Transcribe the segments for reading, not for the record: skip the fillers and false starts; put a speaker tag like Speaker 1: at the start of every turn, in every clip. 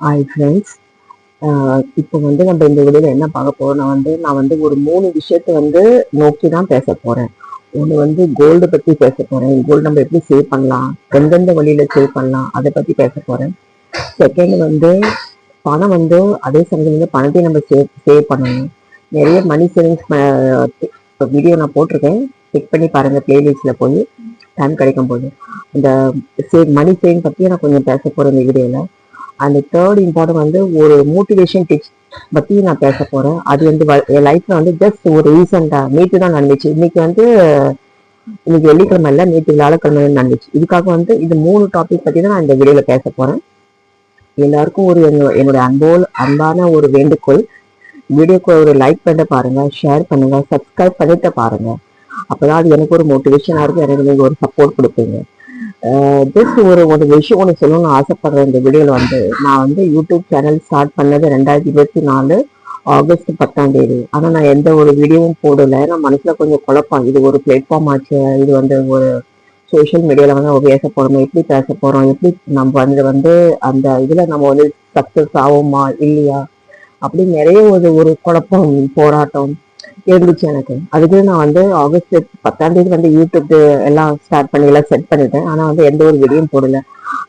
Speaker 1: Hi friends. இப்போ வந்து நம்ம இந்த வீடியோவில் என்ன பார்க்க போறோம், நான் வந்து ஒரு 3 விஷயத்தை வந்து நோக்கி தான் பேச போறேன். ஒன்று வந்து கோல்டு பற்றி பேச போறேன். கோல்டு நம்ம எப்படி சேவ் பண்ணலாம், எந்தெந்த வழியில சேவ் பண்ணலாம், அதை பற்றி பேச போறேன். செகண்ட் வந்து பணம் வந்து அதே சமயம் வந்து பணத்தையும் நம்ம சேவ் பண்ணணும். நிறைய மணி சேவிங்ஸ் வீடியோ நான் போட்டிருக்கேன், செக் பண்ணி பாருங்க பிளேலிஸ்ட்ல போய் டைம் கிடைக்கும் போது. இந்த மணி சேவிங் பற்றி நான் கொஞ்சம் பேச போறேன் இந்த வீடியோவில். அந்த தேர்ட் இம்பார்ட்டன் வந்து ஒரு மோட்டிவேஷன் டிப்ஸ் பத்தி நான் பேச போறேன். அது வந்து என் லைஃப்ல வந்து ஜஸ்ட் ஒரு ரீசெண்டா நேற்று தான் நடந்துச்சு. இன்னைக்கு வெள்ளிக்கிழமை இல்லை, நேற்று வியாழக்கிழமை நடந்துச்சு. இதுக்காக வந்து இது 3 டாபிக் பத்தி தான் நான் இந்த வீடியோல பேச போறேன். எல்லாருக்கும் ஒரு என்னுடைய அன்பான ஒரு வேண்டுகோள், வீடியோக்கு ஒரு லைக் பண்ண பாருங்க, ஷேர் பண்ணுங்க, சப்ஸ்கிரைப் பண்ணிட்டு பாருங்க. அப்பதான் அது எனக்கு ஒரு மோட்டிவேஷனா இருக்கும், எனக்கு நீங்க ஒரு சப்போர்ட் கொடுப்பீங்க. ஜஸ்ட் ஒரு விஷயம் ஒன்று சொல்லணும்னு ஆசைப்படுறேன். இந்த வீடியோவில் வந்து நான் வந்து யூடியூப் சேனல் ஸ்டார்ட் பண்ணது 2024 ஆகஸ்ட் 10 ஆனால் நான் எந்த ஒரு வீடியோவும் போடலை. நான் மனசில் கொஞ்சம் குழப்பம், இது ஒரு பிளாட்ஃபார்ம் ஆச்சு, இது வந்து ஒரு சோஷியல் மீடியாவில் வந்து பேச போகிறோம், எப்படி பேச போகிறோம், எப்படி நம்ம வந்து அந்த இதில் நம்ம வந்து சக்ஸஸ் ஆகுமா இல்லையா, அப்படி நிறைய ஒரு குழப்பம் போராட்டம் இருந்துச்சு எனக்கு. அதுக்கு நான் வந்து ஆகஸ்ட் 10 வந்து யூடியூப் எல்லாம் ஸ்டார்ட் பண்ணி எல்லாம் செட் பண்ணிட்டேன். ஆனா வந்து எந்த ஒரு வீடியோவும் போடல.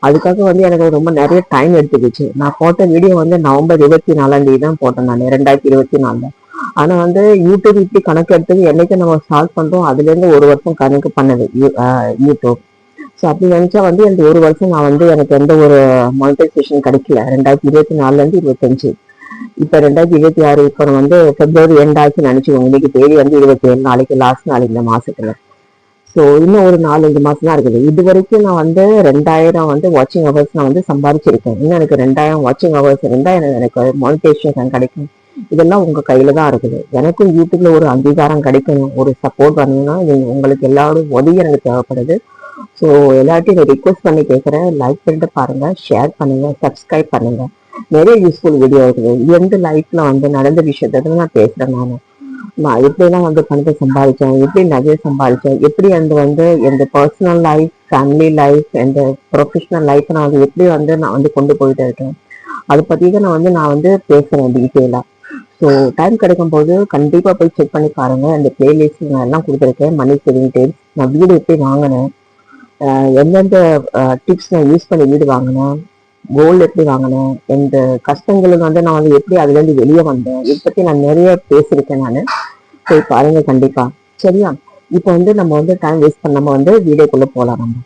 Speaker 1: அதுக்காக வந்து எனக்கு ரொம்ப நிறைய டைம் எடுத்துக்கிச்சு. நான் போட்ட வீடியோ வந்து நவம்பர் 24 தான் போட்டேன், நான் 2024. ஆனா வந்து யூடியூப் இப்படி கணக்கு எடுத்தது என்னைக்கு நம்ம ஸ்டார்ட் பண்றோம் அதுல இருந்து ஒரு வருஷம் கணக்கு பண்ணது யூடியூப். ஸோ அப்படி நினைச்சா வந்து இந்த ஒரு வருஷம் நான் வந்து எனக்கு எந்த ஒரு மானிட்டைசேஷன் கிடைக்கல. 2024 25, இப்ப 2026, இப்ப வந்து பிப்ரவரி எண்ட் ஆச்சு நினைச்சுக்கோங்க. இன்னைக்கு தேதி வந்து 27, நாளைக்கு லாஸ்ட் நாள் இந்த மாசத்துல. ஸோ இன்னும் ஒரு 4-5 மாசம் தான் இருக்குது. இது வரைக்கும் நான் வந்து 2000 வந்து வாட்சிங் ஹவர்ஸ் நான் வந்து சம்பாதிச்சிருக்கேன். இன்னும் எனக்கு 2000 வாட்சிங் ஹவர்ஸ் இருந்தா எனக்கு மானிட்டைசேஷன் கிடைக்கும். இதெல்லாம் உங்க கையில தான் இருக்குது. எனக்கும் யூடியூப்ல ஒரு அங்கீகாரம் கிடைக்கணும், ஒரு சப்போர்ட் பண்ணணும்னா உங்களுக்கு எல்லாரும் உதவி எனக்கு தேவைப்படுது. ஸோ எல்லாத்தையும் ரிக்வெஸ்ட் பண்ணி கேட்குறேன், லைக் பண்ணிட்டு பாருங்க, ஷேர் பண்ணுங்க, சப்ஸ்கிரைப் பண்ணுங்க. நிறைய யூஸ்ஃபுல் வீடியோ இருக்குது. எந்த லைஃப்ல வந்து நடந்த விஷயத்த நான் பேசுறேன். நான் எப்படிலாம் வந்து பணத்தை சம்பாதிச்சேன், எப்படி நகையை சம்பாதிச்சேன், எப்படி அந்த வந்து எந்த பர்சனல் லைஃப், ஃபேமிலி லைஃப், எந்த ப்ரொஃபஷனல் லைஃப் நான் வந்து கொண்டு போயிட்டு இருக்கேன். அதை பத்தி தான் நான் வந்து பேசுறேன் டீட்டெயிலா. ஸோ டைம் கிடைக்கும் போது கண்டிப்பா போய் செக் பண்ணி பாருங்க. அந்த பிளேலிஸ்ட் நான் எல்லாம் கொடுத்துருக்கேன். மணி சேவிங் டிப்ஸ், நான் வீடு எப்படி வாங்கினேன், எந்தெந்த டிப்ஸ் நான் யூஸ் பண்ணி வீடு வாங்கினேன், கோல்டு எப்படி வாங்கினேன், இந்த கஷ்டங்களுக்கு வந்து நான் வந்து எப்படி அதுல இருந்து வெளியே வந்தேன், இதை பத்தி நான் நிறைய பேசியிருக்கேன். நான் போய் பாருங்க கண்டிப்பா. சரியா? இப்போ வந்து நம்ம வந்து டைம் வேஸ்ட் பண்ணாம வந்து வீடியோக்குள்ள போலாம். நம்ம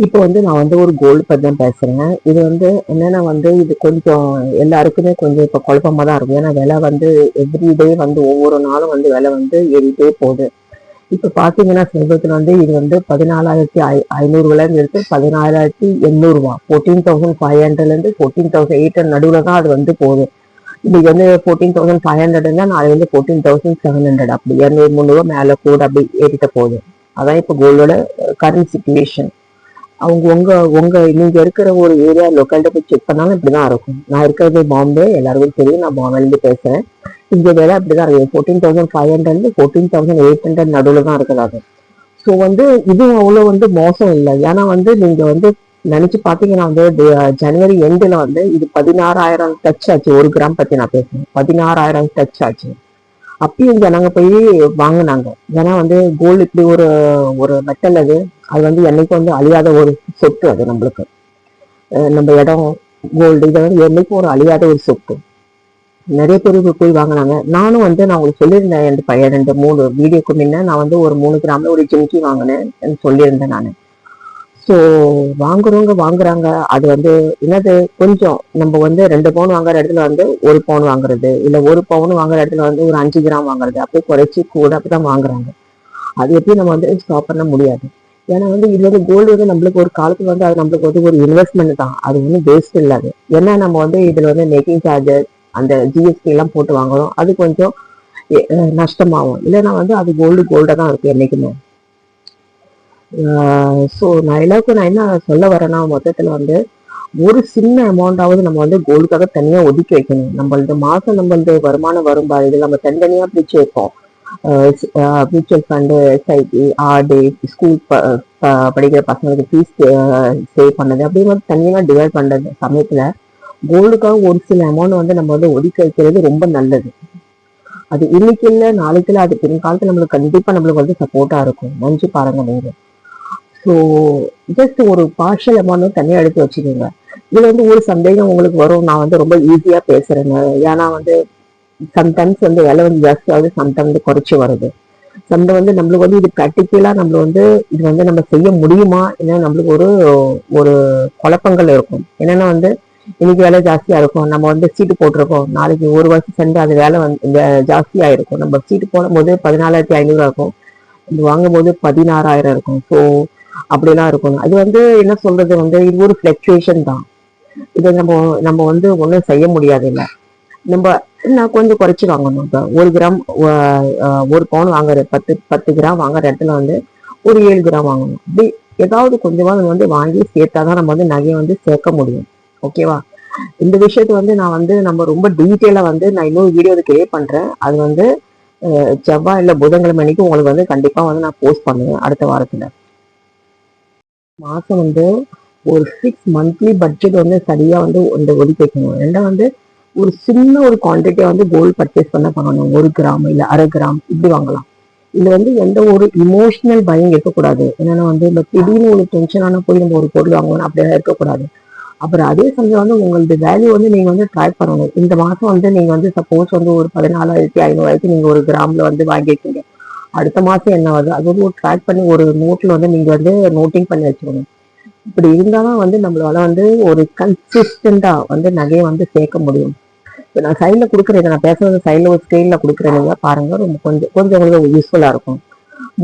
Speaker 1: இப்போ வந்து நான் வந்து ஒரு கோல்டு பத்தி தான் பேசுறேன். இது வந்து என்னன்னா வந்து இது கொஞ்சம் எல்லாருக்குமே கொஞ்சம் இப்போ குழப்பமா தான் இருக்கும். ஏன்னா விலை வந்து எவ்ரிடே வந்து ஒவ்வொரு நாளும் வந்து விலை வந்து ஏறிட்டே போகுது. இப்ப பாத்தீங்கன்னா சமீபத்துல வந்து இது வந்து 14,500 இருக்கு, 16,800, 14,500 இருந்து 14,800 நடுவுல தான் அது வந்து போகுது. இன்னைக்கு வந்து 14,500 நாளை வந்து 14,700, அப்படி 200-300 மேல கூட அப்படி ஏறிட்ட போகுது. அதான் இப்ப கோல்டோட கரண்ட் சிச்சுவேஷன். அவங்க உங்க உங்க நீங்க இருக்கிற ஒரு ஏரியா லொக்காலிட்டி போய் செக் பண்ணாலும் இப்படிதான் இருக்கும். நான் இருக்கிறது பாம்பே, எல்லாருக்கும் தெரியும், நான் பாம்பேல இருந்து பேசுறேன். இங்க வேலை அப்படிதான் இருக்கு. 14,500 14,800 நடுவுல தான் இருக்குது. ஸோ வந்து இதுவும் அவ்வளவு வந்து மோசம் இல்லை. ஏன்னா வந்து நீங்க வந்து நினைச்சு பாத்தீங்கன்னா வந்து ஜனவரி எண்டுல வந்து இது 16,000 டச் ஆச்சு. 1 கிராம் பத்தி நான் பேசுறேன், 16,000 டச் ஆச்சு. அப்பயும் ஜனங்க போய் வாங்கினாங்க. ஏன்னா வந்து கோல்டு இப்படி ஒரு ஒரு மெட்டல், அது அது வந்து என்னைக்கும் வந்து அழியாத ஒரு சொத்து. அது நம்மளுக்கு நம்ம இடம் கோல்டு இதை வந்து என்னைக்கும் ஒரு அழியாத ஒரு சொத்து. நிறைய பேர் போய் வாங்கினாங்க. நானும் வந்து நான் உங்களுக்கு சொல்லியிருந்தேன், என் 2-3 வீடியோக்கு முன்ன நான் வந்து ஒரு 3 கிராம்ல ஒரு ஜிமிக்கி வாங்கினேன் சொல்லியிருந்தேன் நான். ஸோ வாங்குறவங்க வாங்குறாங்க. அது வந்து என்னது, கொஞ்சம் நம்ம வந்து 2 பவுன் வாங்குற இடத்துல வந்து 1 பவுன் வாங்குறது, இல்ல 1 பவுன் வாங்குற இடத்துல வந்து ஒரு 5 கிராம் வாங்குறது, அப்படியே குறைச்சி கூட அப்படிதான் வாங்குறாங்க. அது எப்படி நம்ம வந்து ஸ்டாப் பண்ண முடியாது. ஏன்னா வந்து இது வந்து கோல்டு வந்து நம்மளுக்கு ஒரு காலத்துல வந்து அது நம்மளுக்கு வந்து ஒரு இன்வெஸ்ட்மெண்ட் தான், அது வந்து வேஸ்ட் இல்லாது. ஏன்னா நம்ம வந்து இதுல வந்து மேக்கிங் சார்ஜஸ், அந்த ஜிஎஸ்டி எல்லாம் போட்டு வாங்குறோம், அது கொஞ்சம் நஷ்டமாகும். இல்லைன்னா வந்து அது கோல்டா தான் இருக்கு என்னைக்குமே. ஸோ நான் என்ன சொல்ல வரேன்னா, மொத்தத்துல வந்து ஒரு சின்ன அமௌண்டாவது நம்ம வந்து கோல்டுக்காக தனியா ஒதுக்கி வைக்கணும். நம்மளது மாசம் நம்மளது வருமானம் வரும் பாரு, இது நம்ம தனித்தனியா பிரிச்சு வைப்போம். Mutual fund, SIP, RD, school படிக்கிற பசங்களுக்கு ஃபீஸ் சேவ் பண்ணது அப்படின்னு வந்து தனியாக டிவைட் பண்ணுறது சமயத்தில் கோல்டுக்காக ஒரு சில அமௌண்ட் வந்து நம்ம வந்து ஒதுக்கி வைக்கிறது ரொம்ப நல்லது. அது இன்னைக்கு இல்லை நாளைக்கு இல்லை, அது பின்காலத்தில் நம்மளுக்கு கண்டிப்பாக நம்மளுக்கு வந்து சப்போர்ட்டாக இருக்கும். நினச்சி பாருங்க நீங்கள். ஸோ ஜஸ்ட் ஒரு பார்ஷியல் அமௌண்ட் தனியாக எடுத்து வச்சுக்கோங்க. இதுல வந்து ஒரு சந்தேகம் உங்களுக்கு வரும், நான் வந்து ரொம்ப ஈஸியா பேசுறேன்னு. ஏன்னா வந்து சம்டைம்ஸ் வந்து விலை வந்து ஜாஸ்தி ஆகுது, சம்டைம்ஸ் வந்து குறைச்சி வருது. நம்ம வந்து நம்மளுக்கு வந்து இது ப்ராக்டிக்கலா நம்ம வந்து இது வந்து நம்ம செய்ய முடியுமா என்ன நம்மளுக்கு ஒரு ஒரு குழப்பங்கள் இருக்கும். என்னன்னா வந்து இன்னைக்கு வேலை ஜாஸ்தியா இருக்கும், நம்ம வந்து சீட்டு போட்டிருக்கோம், நாளைக்கு ஒரு வருஷம் சென்று அது வேலை வந்து ஜாஸ்தியா இருக்கும். நம்ம சீட்டு போடும் போது 14,500 இருக்கும், இது வாங்கும் போது 16,000 இருக்கும். ஸோ அப்படிலாம் இருக்கணும். அது வந்து என்ன சொல்றது வந்து இது ஒரு ஃபிளக்சுவேஷன் தான். இதை நம்ம நம்ம வந்து ஒன்றும் செய்ய முடியாது. இல்லை நம்ம நான் கொஞ்சம் குறைச்சி வாங்கணும். இப்போ 1 கிராம் 1 பவுன் வாங்குற 10 கிராம் வாங்குற இடத்துல வந்து ஒரு 7 கிராம் வாங்கணும். இப்படி ஏதாவது கொஞ்சமாக வந்து வாங்கி சேர்த்தாதான் நம்ம வந்து நகையை வந்து சேர்க்க முடியும். ஓகேவா? இந்த விஷயத்த வந்து நான் வந்து நம்ம ரொம்ப டீட்டெயிலா வந்து நான் இன்னொரு வீடியோ கிரியேட் பண்றேன். அது வந்து செவ்வாய் இல்லை புதன்கிழமை அன்னைக்கு உங்களுக்கு வந்து கண்டிப்பா வந்து நான் போஸ்ட் பண்ணுவேன் அடுத்த வாரத்துல. மாசம் வந்து ஒரு 6 மந்த்லி பட்ஜெட் வந்து சரியா வந்து இந்த ஒதுக்கி வைக்கணும். ரெண்டா வந்து ஒரு சின்ன ஒரு குவான்டிட்டியை வந்து கோல்டு பர்ச்சேஸ் பண்ணணும். 1 கிராம் இல்லை அரை கிராம் இப்படி வாங்கலாம். இதுல வந்து எந்த ஒரு இமோஷனல் பயம் இருக்கக்கூடாது. என்னன்னா வந்து இந்த திடீர்னு ஒரு டென்ஷனான போய் நம்ம ஒரு பொருள் வாங்கணும் அப்படியெல்லாம் இருக்கக்கூடாது. அப்புறம் அதே சமயம் வந்து உங்களது வேல்யூ வந்து நீங்க வந்து ட்ராக் பண்ணணும். இந்த மாசம் வந்து நீங்க வந்து சப்போஸ் வந்து ஒரு 14,500 நீங்க 1 கிராம்ல வந்து வாங்கியிருக்கீங்க. அடுத்த மாசம் என்ன வருது அது வந்து ஒரு ட்ராக் பண்ணி ஒரு நோட்ல வந்து நீங்க வந்து நோட்டிங் பண்ணி வச்சுக்கணும். இப்படி இருந்தாதான் வந்து நம்மளால வந்து ஒரு கன்சிஸ்டண்டா வந்து நகையை வந்து சேர்க்க முடியும். இப்போ நான் சைட்ல கொடுக்குறேன், நான் பேசுறது சைட்ல ஒரு ஸ்க்ரீன்ல கொடுக்குறேன் பாருங்க. ரொம்ப கொஞ்சம் கொஞ்சம் உங்களுக்கு யூஸ்ஃபுல்லா இருக்கும்.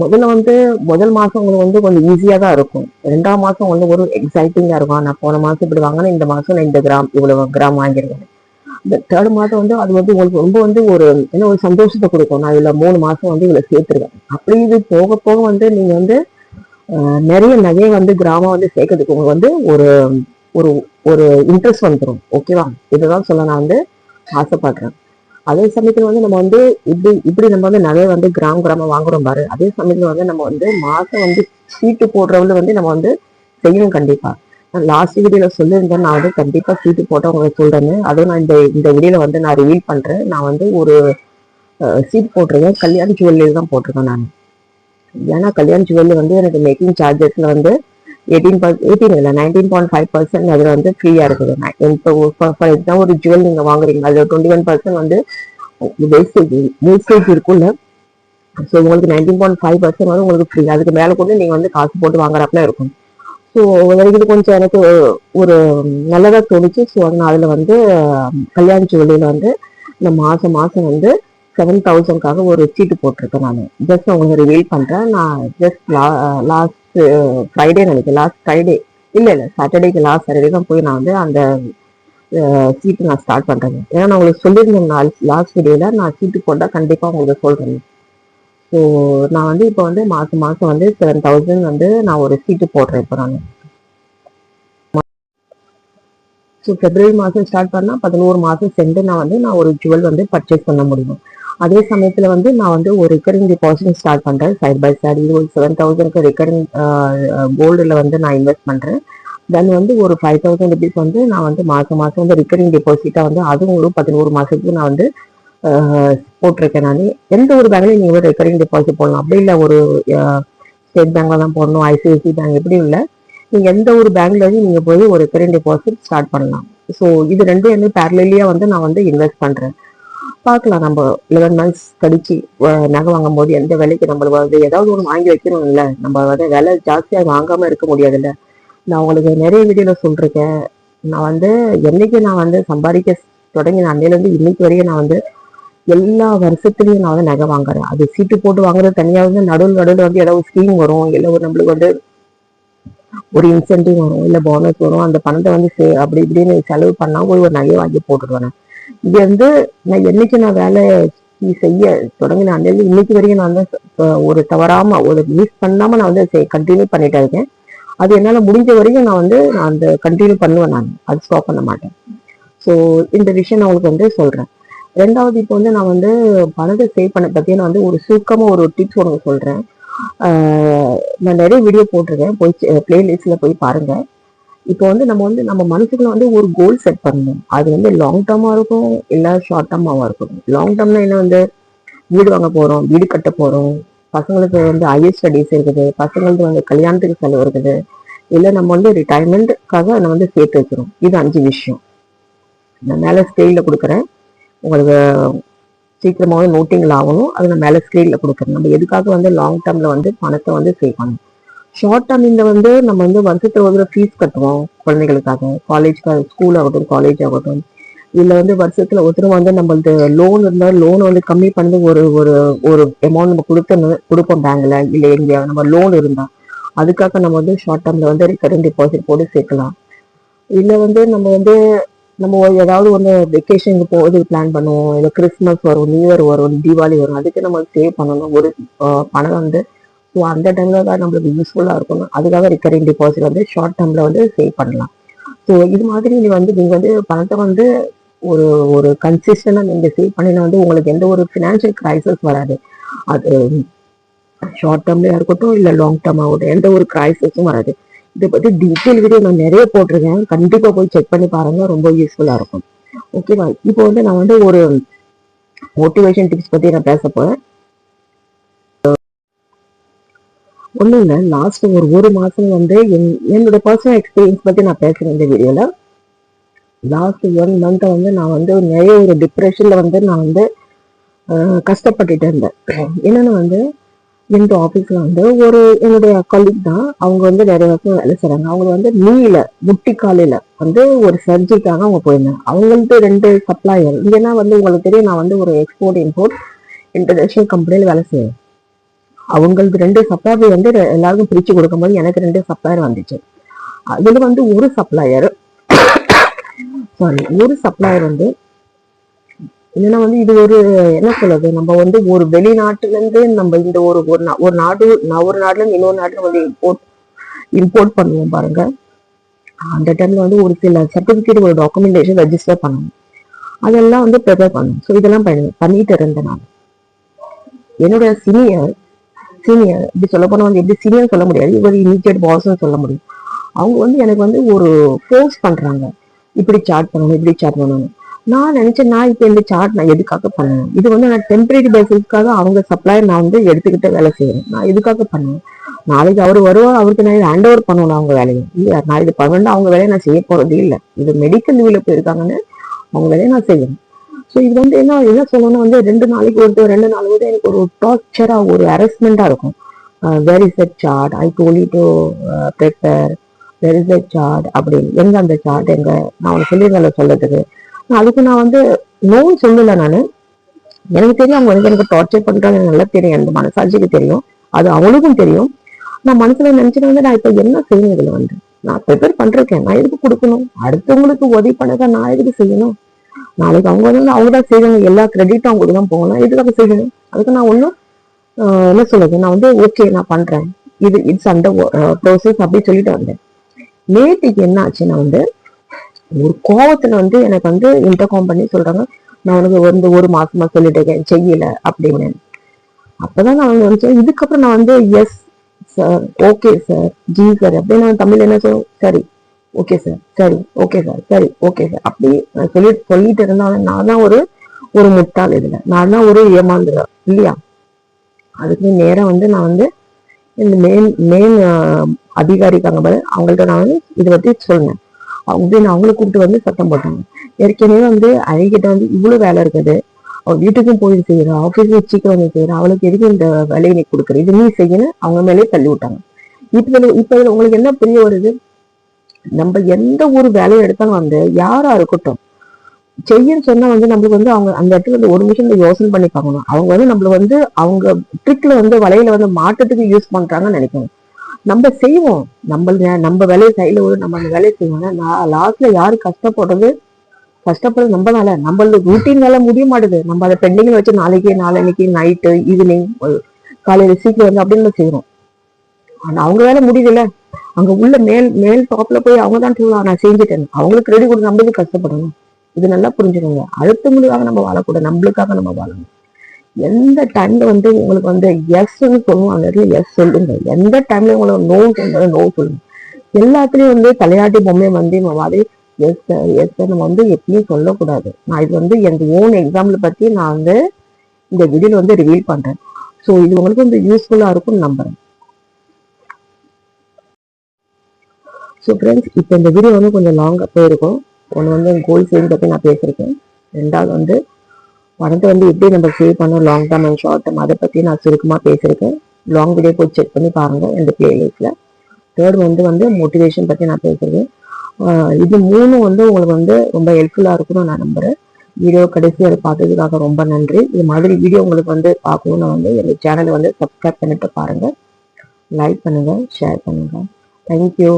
Speaker 1: முதல் மாசம் உங்களுக்கு வந்து கொஞ்சம் ஈஸியா தான் இருக்கும். 2ஆம் மாசம் வந்து ஒரு எக்ஸைட்டிங்கா இருக்கும். நான் போன மாசம் இப்படி வாங்கினேன், இந்த மாசம் நான் இந்த கிராம் இவ்வளவு கிராம் வாங்கிருக்கேன். இந்த 3rd மாதம் வந்து அது வந்து உங்களுக்கு ரொம்ப வந்து ஒரு என்ன ஒரு சந்தோஷத்தை கொடுக்கும். நான் இதுல 3 மாசம் வந்து இதுல சேர்த்துருக்கேன். அப்படி இது போக போக வந்து நீங்க வந்து நிறைய நகையை வந்து கிராமம் வந்து சேர்க்கறதுக்கு உங்களுக்கு வந்து ஒரு ஒரு ஒரு இன்ட்ரெஸ்ட் வந்துடும். ஓகேவா? இதுதான் சொல்ல நான் வந்து ஆசைப்படுறேன். அதே சமயத்துல வந்து நம்ம வந்து இப்படி இப்படி நம்ம வந்து நகை வந்து கிராம வாங்குறோம் பாரு. அதே சமயத்துல வந்து நம்ம வந்து மாசம் வந்து சீட்டு போடுறவங்க வந்து நம்ம வந்து செய்யணும் கண்டிப்பா. லாஸ்ட் வீடியோல சொல்லியிருந்தேன், நான் வந்து கண்டிப்பா சீட்டு போட்ட உங்களுக்கு சொல்றேன்னு. அதுவும் நான் இந்த வீடியோல வந்து நான் ரிவீல் பண்றேன். நான் வந்து ஒரு சீட் போட்டிருக்கேன், கல்யாண ஜுவல்லரி தான் போட்டிருக்கேன் நான். ஏன்னா கல்யாண ஜுவல்லரி வந்து எனக்கு மேக்கிங் சார்ஜஸ்ல வந்து 18 இல்லை 19.5% அதுல வந்து ஃப்ரீயா இருக்குது. இப்போ ஃபார் எக்ஸாம்பிள் ஒரு ஜுவல் நீங்க வாங்குறீங்க, அதுல 21% வந்து வேஸ்டேஜ் இருக்கும்ல. ஸோ உங்களுக்கு 19.5% வந்து உங்களுக்கு ஃப்ரீ. அதுக்கு மேல கூட நீங்க வந்து காசு போட்டு வாங்குறப்பல இருக்கும். ஸோ இது கொஞ்சம் எனக்கு ஒரு நல்லதா தோணுச்சு. ஸோ நான் அதுல வந்து கல்யாண ஜுவல்லியில வந்து இந்த மாசம் மாசம் வந்து 7,000க்காக ஒரு சீட்டு போட்டிருக்கேன். நான் ஜஸ்ட் உங்களுக்கு ரிவீல் பண்றேன். நான் ஜஸ்ட் லாஸ்ட் ஃப்ரைடே நினைக்கிறேன், லாஸ்ட் ஃப்ரைடே இல்லை சாட்டர்டேக்கு லாஸ்ட் சாட்டர்டே தான் போய் நான் வந்து அந்த சீட்டு நான் ஸ்டார்ட் பண்றேன். ஏன்னா நான் உங்களுக்கு சொல்லியிருந்தேன் லாஸ்ட் வீடியோல நான் சீட்டு போட்டா கண்டிப்பா உங்களுக்கு சொல்றேன். ஸோ நான் வந்து இப்போ வந்து மாசம் மாசம் வந்து 7,000 வந்து நான் ஒரு சீட்டு போடுறேன். இப்போ நான் ஸோ பிப்ரவரி மாதம் ஸ்டார்ட் பண்ணால் 11 மாதம் சென்று நான் ஒரு ஜுவல் வந்து பர்ச்சேஸ் பண்ண முடியும். அதே சமயத்தில் வந்து நான் வந்து ஒரு ரெக்கரிங் டெபாசிட் ஸ்டார்ட் பண்ணுறேன். சைட் பை சைடு இது ஒரு 7,000க்கு ரெக்கரிங் கோல்டில் வந்து நான் இன்வெஸ்ட் பண்ணுறேன். தென் வந்து ஒரு 5,000 ருபீஸ் வந்து நான் வந்து மாதம் வந்து ரெக்கரிங் டெபாசிட்டாக வந்து அதுவும் ஒரு 11 மாதத்துக்கு நான் வந்து போட்டிருக்கேன். நான் எந்த ஒரு பேங்க்லையும் நீங்கள் ரெக்கரிங் டெபாசிட் போடலாம். அப்படி இல்லை ஒரு ஸ்டேட் பேங்க்ல தான் போடணும், ஐசிஐசி பேங்க் எப்படி இல்லை, நீங்க எந்த ஒரு பேங்க்ல இருந்து நீங்க போய் ஒரு ரெக்கரிங் டெபாசிட் ஸ்டார்ட் பண்ணலாம். ஸோ இது ரெண்டும் என்ன பேரலியா வந்து நான் வந்து இன்வெஸ்ட் பண்றேன். பார்க்கலாம், நம்ம 11 மந்த்ஸ் கழிச்சு நகை வாங்கும் போது எந்த விலைக்கு நம்மளுக்கு வந்து ஏதாவது ஒன்று வாங்கி வைக்கணும் இல்லை, நம்ம வந்து விலை ஜாஸ்தியாக வாங்காம இருக்க முடியாது இல்லை. நான் உங்களுக்கு நிறைய வீடியோல சொல்லிருக்கேன். நான் வந்து என்னைக்கு நான் வந்து சம்பாதிக்க தொடங்கி அன்னையிலேருந்து இன்னைக்கு வரையும் நான் வந்து எல்லா வருஷத்துலயும் நான் வந்து நகை வாங்குறேன். அது சீட்டு போட்டு வாங்குறது தனியாக வந்து நடுவில் வந்து ஏதாவது ஸ்கீம் வரும், இல்லை ஒரு நம்மளுக்கு வந்து ஒரு இன்சென்டிவ் வரும், இல்லை போனஸ் வரும். அந்த பணத்தை வந்து அப்படி இப்படின்னு செலவு பண்ணா ஒரு நகையை வாங்கி போட்டுடுவேன். இது வந்து நான் என்னைக்கு நான் வேலை செய்ய தொடங்கின அன்னையில இன்னைக்கு வரைக்கும் நான் வந்து ஒரு தவறாம ஒரு மிஸ் பண்ணாம நான் வந்து கண்டினியூ பண்ணிட்டே இருக்கேன். அது என்னால முடிஞ்ச வரைக்கும் நான் வந்து நான் அந்த கண்டினியூ பண்ணுவேன். நான் அது ஸ்டாப் பண்ண மாட்டேன். ஸோ இந்த விஷயம் நான் உங்களுக்கு வந்து சொல்றேன். ரெண்டாவது இப்போ வந்து நான் வந்து பணத்தை சேவ் பண்ண பத்தி நான் வந்து ஒரு சுருக்கமா ஒரு டிப்ஸ் உங்களுக்கு சொல்றேன். நான் நிறைய வீடியோ போட்டிருக்கேன், போய் பிளேலிஸ்ட்ல போய் பாருங்க. இப்போ வந்து நம்ம மனசுக்குள்ள வந்து ஒரு கோல் செட் பண்ணணும். அது வந்து லாங் டேர்மா இருக்கும், இல்ல ஷார்ட் டேர்மாவா இருக்கும். லாங் டேர்ம்னா என்ன வந்து வீடு வாங்க போறோம், வீடு கட்ட போறோம், பசங்களுக்கு வந்து ஹையர் ஸ்டடீஸ் இருக்குது, பசங்களுக்கு வந்து கல்யாணத்துக்கு செலவு இருக்குது, இல்ல நம்ம வந்து ரிட்டையர்மெண்ட்காக நம்ம வந்து சேர்த்து வைக்கிறோம். இது 5 விஷயம். நான் மேல ஸ்கேல்ல கொடுக்குறேன், உங்களுக்கு சீக்கிரமாவே நோட்டிங்ல ஆகணும். அது நான் மேல ஸ்கேல்ல கொடுக்குறேன். நம்ம எதுக்காக வந்து லாங் டேர்ம்ல வந்து பணத்தை வந்து சேவ் பண்ணணும். ஷார்ட் டேர்ம்ல வந்து நம்ம வந்து வருஷத்துல ஒரு ஃபீஸ் கட்டுவோம் குழந்தைகளுக்காக, காலேஜ்க்காக, ஸ்கூல் ஆகட்டும், காலேஜ் ஆகட்டும். இதுல வந்து வருஷத்துல ஒருத்தர் வந்து நம்மளது லோன் இருந்தா லோன் வந்து கம்மி பண்ணி ஒரு ஒரு ஒரு அமௌண்ட் நம்ம கொடுப்போம் பேங்க்ல, இல்ல எங்க நம்ம லோன் இருந்தா அதுக்காக நம்ம வந்து ஷார்ட் டேர்ம்ல வந்து ரெக்கரிங் டெபாசிட் போட்டு சேர்க்கலாம். இல்ல வந்து நம்ம ஏதாவது ஒன்று வெக்கேஷனுக்கு போகிறது பிளான் பண்ணுவோம், இல்லை கிறிஸ்மஸ் வரும், நியூ இயர் வரும், தீபாவளி வரும், அதுக்கு நம்ம சேவ் பண்ணணும் ஒரு பணம் வந்து. ஸோ அந்த டைம்ல தான் நம்மளுக்கு யூஸ்ஃபுல்லாக இருக்கணும். அதுக்காக ரிக்கரிங் டெபாசிட் வந்து ஷார்ட் டேர்ம்ல வந்து சேவ் பண்ணலாம். ஸோ இது மாதிரி நீங்க வந்து பணத்தை வந்து ஒரு ஒரு கன்சிஸ்டண்டா நீங்க சேவ் பண்ணினா வந்து உங்களுக்கு எந்த ஒரு ஃபினான்ஷியல் கிரைசிஸ் வராது. அது ஷார்ட் டேர்ம்லயா இருக்கட்டும், இல்ல லாங் டேர்ம் ஆகட்டும், எந்த ஒரு கிரைசிஸும் வராது. இதை பத்தி டீட்டெயில் வீடியோ நான் நிறைய போட்டிருக்கேன், கண்டிப்பா போய் செக் பண்ணி பாருங்க, ரொம்ப யூஸ்ஃபுல்லா இருக்கும். ஓகேவா? இப்போ வந்து நான் வந்து ஒரு மோட்டிவேஷன் டிப்ஸ் பத்தி நான் பேச போறேன். ஒண்ணும் இல்லை, லாஸ்ட் ஒரு மாசம் வந்து என்னோட பர்சனல் எக்ஸ்பீரியன்ஸ் பத்தி நான் பேசுறேன் இந்த வீடியோல. லாஸ்ட் 1 மந்த் வந்து நான் வந்து நிறைய ஒரு டிப்ரெஷன்ல வந்து நான் வந்து கஷ்டப்பட்டுட்டு இருந்தேன். என்னன்னா வந்து எங்க ஆபீஸ்ல வந்து என்னுடைய கலீக் தான், அவங்க வந்து நிறைய வருஷம் வேலை செய்றாங்க. அவங்க வந்து நீல முட்டி காலையில வந்து ஒரு சர்ஜரிக்காக அவங்க போயிருந்தாங்க. அவங்களுக்கு 2 சப்ளையர். இங்கன்னா வந்து உங்களுக்கு தெரியும், நான் வந்து ஒரு எக்ஸ்போர்ட் இம்போர்ட் இன்டர்நேஷனல் கம்பெனில வேலை செய்வேன். அவங்களுக்கு 2 சப்ளையர் வந்து எல்லாருக்கும் பிரிச்சு கொடுக்கும்போது எனக்கு 2 சப்ளையர் வந்துச்சு. அதுல வந்து ஒரு சப்ளையர் வந்து என்னன்னா வந்து இது ஒரு என்ன சொல்றது, நம்ம வந்து ஒரு வெளிநாட்டுல இருந்து நம்ம இந்த ஒரு நாட்டுல இருந்து இன்னொரு நாட்டுல வந்து இம்போர்ட் பண்ணுவோம் பாருங்க. அந்த டைம்ல வந்து ஒரு சில சர்டிபிகேட், ஒரு டாக்குமெண்டேஷன் ரெஜிஸ்டர் பண்ணணும், அதெல்லாம் வந்து ப்ரிப்பேர் பண்ணணும். ஸோ இதெல்லாம் பண்ணிட்டு இருந்தேன் நான். என்னோட சீனியர் இப்படி சொல்ல போனா வந்து எப்படி சீனியர் சொல்ல முடியாது, இவர் இமீடியட் பாஸ்ன்னு சொல்ல முடியும். அவங்க வந்து எனக்கு வந்து ஒரு ஃபோர்ஸ் பண்றாங்க, இப்படி சார்ட் பண்ணணும். நான் நினைச்சேன், நான் இப்ப இந்த சார்ட் நான் எதுக்காக பண்ணணும்? இது வந்து நான் டெம்பரரி பேசிஸ்க்காக அவங்க சப்ளையர் நான் வந்து எடுத்துக்கிட்டு வேலை செய்யறேன். நான் எதுக்காக பண்ணணும்? நாளைக்கு அவர் வருவார், அவருக்கு நான் ஹேண்ட் ஓவர் பண்ணணும் அவங்க வேலையை. இல்லையா, நான் இது பண்ணா அவங்க வேலையை நான் செய்ய போறது இல்லை. இது மெடிக்கல் லீவ்ல போயிருக்காங்கன்னு அவங்க வேலையை நான் செய்யணும். ஸோ இது வந்து என்ன சொல்லணும்னா வந்து 2 நாளைக்கு 2 நாள் வந்து எனக்கு ஒரு டார்ச்சரா, ஒரு ஹரஸ்மெண்டா இருக்கும். Where is the chart, I told you to prepare, where is the chart அப்படின்னு. எங்க அந்த சார்ட் எங்க, நான் உனக்கு சொல்லியிருந்தேன் சொல்றதுக்கு. அதுக்கு நான் வந்து நோன்னு சொல்லல. நானு எனக்கு தெரியும் அவங்க வந்து எனக்கு டார்ச்சர் பண்றாங்க, நல்லா தெரியும், அந்த மனசாட்சிக்கு தெரியும், அது அவனுக்கும் தெரியும். நான் மனசுல நினைச்சிட்டு வந்து நான் இப்ப என்ன செய்யணும்? இதுல வந்து நான் ப்ரிப்பேர் பண்றேன், நான் எதுக்கு கொடுக்கணும்? அடுத்தவங்களுக்கு உதவி பண்ணத நான் எதுக்கு செய்யணும்? நாளைக்கு அவங்க வந்து அவங்கதான் செய்யணும், எல்லா கிரெடிட்டும் அவங்களுக்கு தான் போகணும், எதுக்காக செய்யணும்? அதுக்கு நான் ஒன்னும் என்ன சொல்றது, நான் வந்து ஓகே நான் பண்றேன், இட்ஸ் அண்டர் ப்ரோசஸ் அப்படின்னு சொல்லிட்டு வந்தேன். நேற்றுக்கு என்ன ஆச்சுன்னா வந்து ஒரு கோவத்துல வந்து எனக்கு வந்து இன்டர்காம் பண்ணி சொல்றாங்க, நான் உனக்கு வந்து ஒரு மாசமா சொல்லிட்டு இருக்கேன் செய்யல அப்படின்னு. அப்பதான் நான் நினைச்சேன், இதுக்கப்புறம் நான் வந்து yes sir, okay sir, G sir அப்படின்னு நான் தமிழ் என்ன சொல்லுவோம், சரி ஓகே சார், சரி ஓகே சார், சரி ஓகே சார் அப்படி சொல்லிட்டு இருந்தாலும் நான் தான் ஒரு முட்டாள், இதுல நான் தான் ஒரு ஏமாந்துறேன் இல்லையா? அதுக்கு நேரம் வந்து நான் வந்து இந்த மெயின் அதிகாரிக்காங்க பாரு, அவங்கள்ட்ட நான் வந்து இதை பத்தி சொன்னேன். அவங்களை கூப்பிட்டு வந்து சத்தம் போட்டாங்க. ஏற்கனவே வந்து அழகிட்ட வந்து இவ்வளவு வேலை இருக்குது, அவ வீட்டுக்கும் போய் செய்யறா, ஆபீஸ்க்கு சீக்கிரம் வந்து செய்யறா, அவளுக்கு எதுக்கு இந்த வேலையை நீ கொடுக்குற, இது நீ செய்யணும், அவங்க மேலேயே தள்ளி விட்டாங்க. இப்ப உங்களுக்கு என்ன புரிய வருது? நம்ம எந்த ஒரு வேலையை எடுத்தாலும் வந்து யாரா இருக்கட்டும் செய்யன்னு சொன்னா வந்து நம்மளுக்கு வந்து அவங்க அந்த இடத்துல வந்து ஒரு நிமிஷம் யோசனை பண்ணி பார்க்கணும். அவங்க வந்து நம்மள வந்து அவங்க ட்ரிக்ல வந்து வலையில வந்து மாட்டத்துக்கு யூஸ் பண்றாங்கன்னு நினைக்கணும். நம்ம செய்வோம், நம்ம வேலையை சைட்ல நம்ம அந்த வேலையை செய்வோம். லாஸ்ட்ல யாரு கஷ்டப்படுறது நம்மளால, நம்மளோட ரூட்டீன் வேலை முடிய மாட்டுது, நம்ம அதை பெண்டிங்ல வச்சு நாளைக்கு நைட்டு ஈவினிங் காலையில சீக்கிரம் வந்து அப்படின்னு செய்யறோம். ஆனா அவங்க வேலை முடியல, அங்க உள்ள மேல் டாப்ல போய் அவங்க தான் சொல்லுவாங்க நான் செஞ்சுட்டேன், அவங்களுக்கு ரெடி கொடுத்து நம்மளுக்கு கஷ்டப்படணும். இது நல்லா புரிஞ்சுக்கோங்க. அடுத்தவங்களுக்காக நம்ம வாழக்கூடாது, நம்மளுக்காக நம்ம வாழணும். எந்த டைம்ல வந்து உங்களுக்கு வந்து எஸ்ன்னு சொல்லுவோம், அந்த இடத்துல எஸ் சொல்லுங்க. எந்த டைம்ல உங்களுக்கு நோ சொல்றது நோ சொல்லுங்க. எல்லாத்துலயும் வந்து தலையாட்டி பொம்மை வந்து மாதிரி எஸ் சார் எஸ் சார் நம்ம வந்து எப்பயும் சொல்லக்கூடாது. நான் இது வந்து என் ஓன் எக்ஸாம்பிள் பத்தி நான் வந்து இந்த வீடியோல வந்து ரிவீல் பண்றேன். ஸோ இது உங்களுக்கு வந்து யூஸ்ஃபுல்லா இருக்கும்னு நம்புறேன். ஸோ ஃப்ரெண்ட்ஸ், இப்போ இந்த வீடியோ வந்து கொஞ்சம் லாங்கா போயிருக்கும். ஒன்று வந்து கோல் சேவிங் பத்தி நான் பேசியிருக்கேன். ரெண்டாவது வந்து பணத்தை வந்து எப்படி நம்ம சேவ் பண்ணோம், long term and short term, அதை பத்தி நான் சுருக்கமா பேசியிருக்கேன். லாங் வீடியோ போய் செக் பண்ணி பாருங்க இந்த பிளேலிஸ்ட்ல. தேர்ட் வந்து மோட்டிவேஷன் பத்தி நான் பேசுறேன். இது மூணும் வந்து உங்களுக்கு வந்து ரொம்ப ஹெல்ப்ஃபுல்லா இருக்கும்னு நான் நம்புறேன். வீடியோ கடைசி அதை பார்த்ததுக்காக ரொம்ப நன்றி. இது மாதிரி வீடியோ உங்களுக்கு வந்து பார்க்கணும்னு வந்து எங்க சேனலை வந்து சப்ஸ்கிரைப் பண்ணிட்டு பாருங்க, லைக் பண்ணுங்க, ஷேர் பண்ணுங்க. தேங்க்யூ.